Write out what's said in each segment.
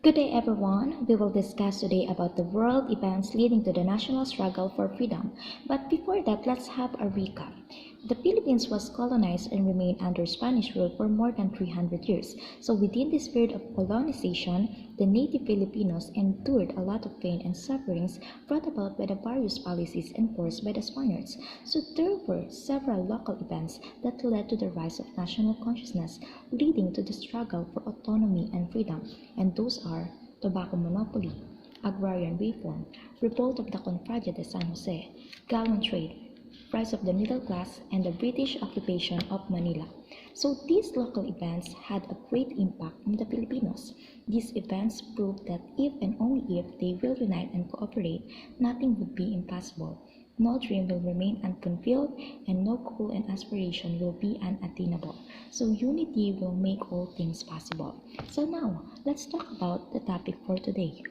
Good day everyone. We will discuss today about the world events leading to the national struggle for freedom. But before that, let's have a recap. The Philippines was colonized and remained under Spanish rule for more than 300 years. So within this period of colonization, the native Filipinos endured a lot of pain and sufferings brought about by the various policies enforced by the Spaniards. So there were several local events that led to the rise of national consciousness, leading to the struggle for autonomy and freedom, and those are tobacco monopoly, agrarian reform, revolt of the Confradía de San Jose, gallant trade, rise of the middle class, and the British occupation of Manila. So these local events had a great impact on the Filipinos. These events proved that if and only if they will unite and cooperate, nothing would be impossible. No dream will remain unfulfilled, and no goal and aspiration will be unattainable. So unity will make all things possible. So now, let's talk about the topic for today.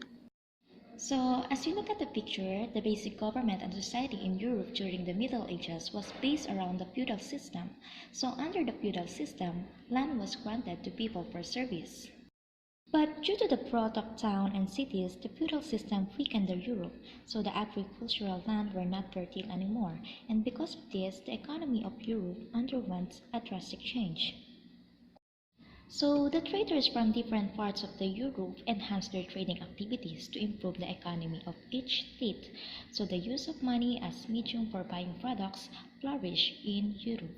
So, as you look at the picture, the basic government and society in Europe during the Middle Ages was based around the feudal system. So, under the feudal system, land was granted to people for service. But due to the growth of towns and cities, the feudal system weakened the Europe, so the agricultural land were not fertile anymore, and because of this, the economy of Europe underwent a drastic change. So the traders from different parts of the Europe enhanced their trading activities to improve the economy of each state. So the use of money as medium for buying products flourished in Europe.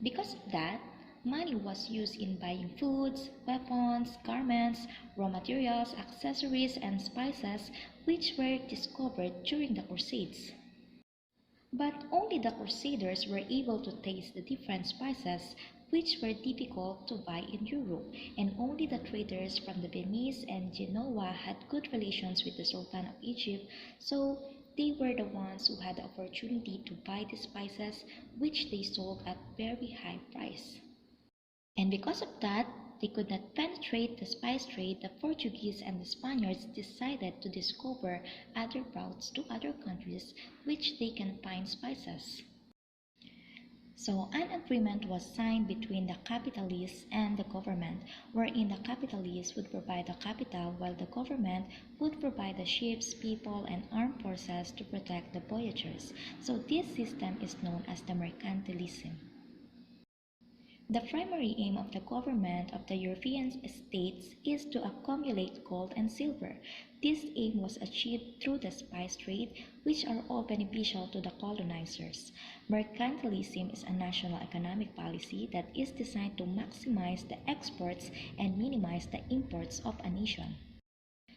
Because of that, money was used in buying foods, weapons, garments, raw materials, accessories, and spices, which were discovered during the Crusades. But only the Crusaders were able to taste the different spices which were difficult to buy in Europe, and only the traders from the Venice and Genoa had good relations with the Sultan of Egypt, so they were the ones who had the opportunity to buy the spices which they sold at very high price. And because of that, they could not penetrate the spice trade. The Portuguese and the Spaniards decided to discover other routes to other countries which they can find spices. So an agreement was signed between the capitalists and the government, wherein the capitalists would provide the capital while the government would provide the ships, people, and armed forces to protect the voyagers. So this system is known as the mercantilism. The primary aim of the government of the European states is to accumulate gold and silver. This aim was achieved through the spice trade, which are all beneficial to the colonizers. Mercantilism is a national economic policy that is designed to maximize the exports and minimize the imports of a nation.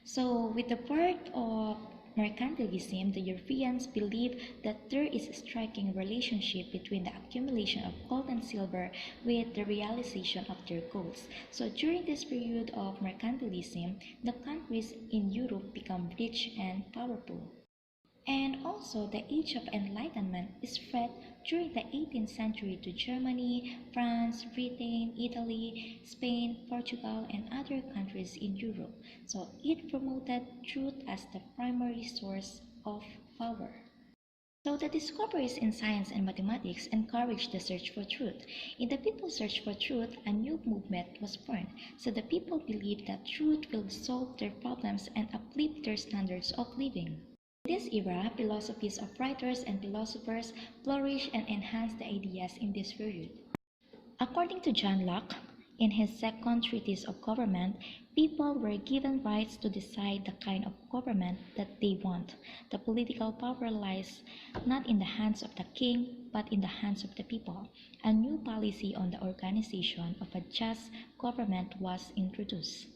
So, with the part of mercantilism, the Europeans believe that there is a striking relationship between the accumulation of gold and silver with the realization of their goals. So, during this period of mercantilism, the countries in Europe become rich and powerful. And also, the Age of Enlightenment spread during the 18th century to Germany, France, Britain, Italy, Spain, Portugal, and other countries in Europe. So it promoted truth as the primary source of power. So the discoveries in science and mathematics encouraged the search for truth. In the people's search for truth, a new movement was born. So the people believed that truth will solve their problems and uplift their standards of living. In this era, philosophies of writers and philosophers flourished and enhanced the ideas in this period. According to John Locke, in his second treatise of government, people were given rights to decide the kind of government that they want. The political power lies not in the hands of the king, but in the hands of the people. A new policy on the organization of a just government was introduced.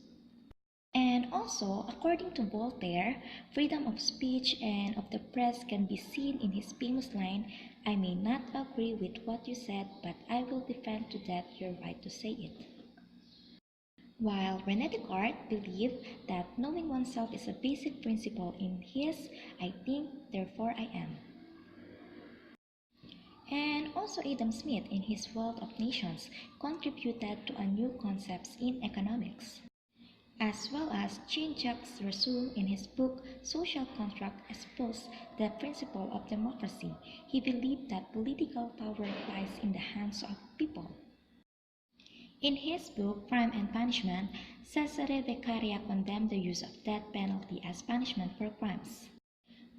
And also, according to Voltaire, freedom of speech and of the press can be seen in his famous line, "I may not agree with what you said, but I will defend to death your right to say it." While René Descartes believed that knowing oneself is a basic principle in his "I think, therefore I am." And also Adam Smith in his Wealth of Nations contributed to a new concepts in economics, as well as Jean-Jacques Rousseau in his book Social Contract exposed the principle of democracy. He believed that political power lies in the hands of people. In his book Crime and Punishment, Cesare Beccaria condemned the use of death penalty as punishment for crimes.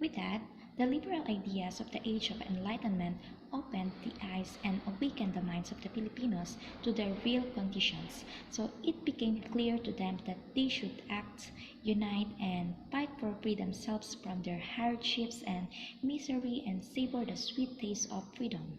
With that, the liberal ideas of the Age of Enlightenment opened the eyes and awakened the minds of the Filipinos to their real conditions, so it became clear to them that they should act, unite, and fight for free themselves from their hardships and misery and savor the sweet taste of freedom.